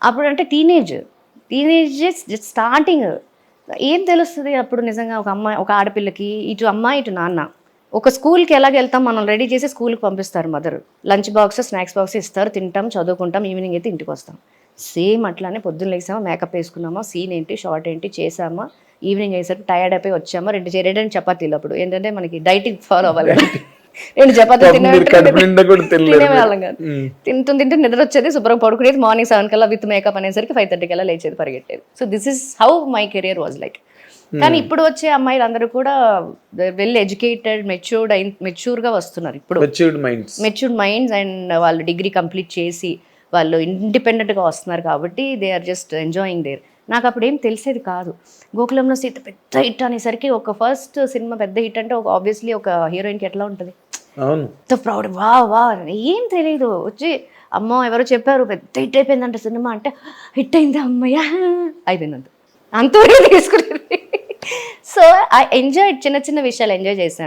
అప్పుడు అంటే teenage just starting. ఏం తెలుస్తుంది అప్పుడు నిజంగా ఒక అమ్మాయి, ఒక ఆడపిల్లకి, ఇటు అమ్మాయి ఇటు నాన్న. ఒక స్కూల్కి ఎలాగ వెళ్తాం, మనం రెడీ చేసి స్కూల్కి పంపిస్తారు mother, lunch box snacks box ఇస్తారు, తింటాం చదువుకుంటాం, ఈవినింగ్ అయితే ఇంటికి వస్తాం. సేమ్ అట్లానే పొద్దున్న లేసామా, మేకప్ వేసుకున్నామా, సీన్ ఏంటి షార్ట్ ఏంటి చేసామా, ఈవినింగ్ అయ్యేసరికి టైర్డ్ అయిపోయి వచ్చామా, రెండు చపాతీలు. అప్పుడు ఏంటంటే మనకి డైటింగ్ ఫాలో అవ్వాలి కదా, 2 చపాతీలు తినేవాళ్ళం కాదు. తింటే నిద్ర వచ్చేది, శుభ్రం పడుకునేది, మార్నింగ్ 7 కల్లా విత్ మేకప్ అనేసరికి 5:30 కల్లా లేచేది, పరిగెట్టేది. So this is how my career was like. కానీ ఇప్పుడు వచ్చే అమ్మాయిలు అందరూ కూడా వెల్ ఎడ్యుకేటెడ్, మెచ్యూర్గా వస్తున్నారు ఇప్పుడు. మెచ్యూర్డ్ మైండ్స్ అండ్ వాళ్ళు డిగ్రీ కంప్లీట్ చేసి వాళ్ళు ఇండిపెండెంట్గా వస్తున్నారు కాబట్టి they are just enjoying there. నాకు అప్పుడు ఏం తెలిసేది కాదు. గోకులంలో సీత పెద్ద హిట్ అనేసరికి, ఒక ఫస్ట్ సినిమా పెద్ద హిట్ అంటే ఒక ఆబ్వియస్లీ ఒక హీరోయిన్కి ఎట్లా ఉంటుంది, ప్రౌడ్, వా వా ఏం తెలియదు. వచ్చి అమ్మో ఎవరో చెప్పారు పెద్ద హిట్ అయిపోయిందంట సినిమా అంటే, హిట్ అయిందా అమ్మయ్య అయిపోయిందంట, అంతవరకు తీసుకునేది. సో ఐ ఎంజాయ్, చిన్న చిన్న విషయాలు ఎంజాయ్ చేశాను.